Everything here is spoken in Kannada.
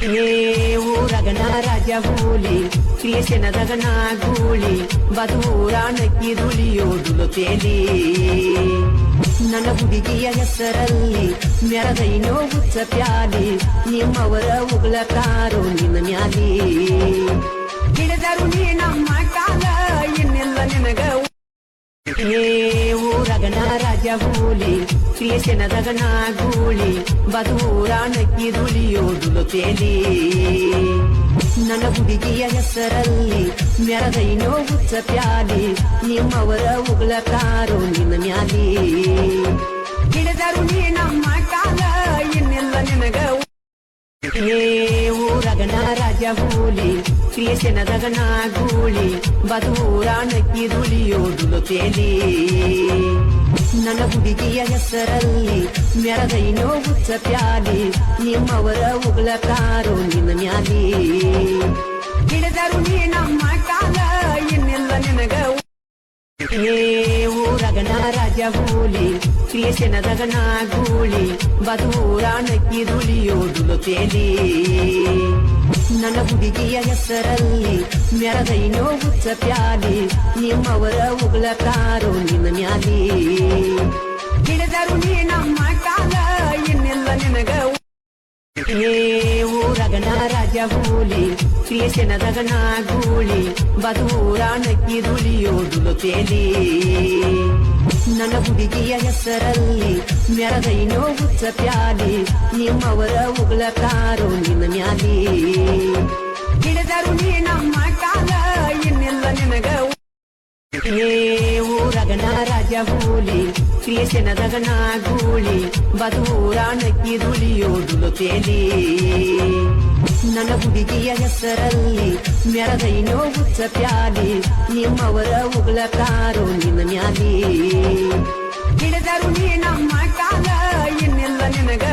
ಊರಗನ ರಾಜ ಹೂಲಿ ಕ್ರಿಯಶನದಗನ ಗೂಳಿ ಬದೂರಾಣಕ್ಕಿ ದುಳಿಯೋದುಲು ತೇಲಿ ನನ್ನ ಹುಡುಗಿಯ ಹೆಸರಲ್ಲಿ ಮೆರದೈನೋ ಹುಚ್ಚ ಪ್ಯಾಲಿ ನಿಮ್ಮವರ ಉಗುಳತಾರೋ ನಿನ್ನ ಮ್ಯಾಲಿ ಹಿಡಿದರು ನೀ ನಮ್ಮ ಕಾಲ ಇನ್ನೆಲ್ಲ ನಿನಗ ಊರಗನ ರಾಜ ಹೂಲಿ ಕ್ರಿಯಶನದಗನ ಗೂಳಿ ಬದೂರಾಣಕ್ಕಿ ದುಳಿಯೋದುಲು ತೇಲಿ ನನ್ನ ಹುಡುಗಿಯ ಹೆಸರಲ್ಲಿ ಮೆರದೈನೋ ಹುಚ್ಚ ಪ್ಯಾಲಿ ನಿಮ್ಮವರ ಉಗುಳತಾರೋ ನಿನ್ನ ಮ್ಯಾಲಿ ಹಿಡಿದರು ನೀ ನಮ್ಮ ಕಾಲ ಇನ್ನೆಲ್ಲ ನಿನಗ ಊರಗನ ರಾಜ ಹೂಲಿ ಕ್ರಿಯಶನದಗನ ಗೂಳಿ ಬದೂರಾಣಕ್ಕಿ ದುಳಿಯೋದುಲು ತೇಲಿ ನನ್ನ ಹುಡುಗಿಯ ಹೆಸರಲ್ಲಿ ಮೆರದೈನೋ ಹುಚ್ಚ ಪ್ಯಾಲಿ ನಿಮ್ಮವರ ಉಗುಳತಾರೋ ನಿನ್ನ ಮ್ಯಾಲಿ ಹಿಡಿದರು ನೀ ನಮ್ಮ ಕಾಲ ಇನ್ನೆಲ್ಲ ನಿನಗ ಊರಗನ ರಾಜ ಹೂಲಿ ಕ್ರಿಯಶನದಗನ ಗೂಳಿ ಬದೂರಾಣಕ್ಕಿ ದುಳಿಯೋದುಲು ತೇಲಿ ನನ್ನ ಹುಡುಗಿಯ ಹೆಸರಲ್ಲಿ ಮೆರದೈನೋ ಹುಚ್ಚ ಪ್ಯಾಲಿ ನಿಮ್ಮವರ ಉಗುಳತಾರೋ ನಿನ್ನ ಮ್ಯಾಲಿ ಹಿಡಿದರು ನೀ ನಮ್ಮ ಕಾಲ ಇನ್ನೆಲ್ಲ ನಿನಗ ಊರಗನ ರಾಜ ಹೂಲಿ ಕ್ರಿಯಶನದಗನ ಗೂಳಿ ಬದೂರಾಣಕ್ಕಿ ದುಳಿಯೋದುಲು ತೇಲಿ ನನ್ನ ಹುಡುಗಿಯ ಹೆಸರಲ್ಲಿ ಮೆರದೈನೋ ಹುಚ್ಚ ಪ್ಯಾಲಿ ನಿಮ್ಮವರ ಉಗುಳತಾರೋ ನಿನ್ನ ಮ್ಯಾಲಿ ಹಿಡಿದರು ನೀ ನಮ್ಮ ಕಾಲ ಇನ್ನೆಲ್ಲ ನಿನಗ ಊರಗನ ರಾಜ ಹೂಲಿ ಕ್ರಿಯಶನದಗನ ಗೂಳಿ ಬದೂರಾಣಕ್ಕಿ ದುಳಿಯೋದುಲು ತೇಲಿ ನನ್ನ ಹುಡುಗಿಯ ಹೆಸರಲ್ಲಿ ಮೆರದೈನೋ ಹುಚ್ಚ ಪ್ಯಾಲಿ ನಿಮ್ಮವರ ಉಗುಳತಾರೋ ನಿನ್ನ ಮ್ಯಾಲಿ ಹಿಡಿದರು ನೀ ನಮ್ಮ ಕಾಲ ಇನ್ನೆಲ್ಲ ನಿನಗ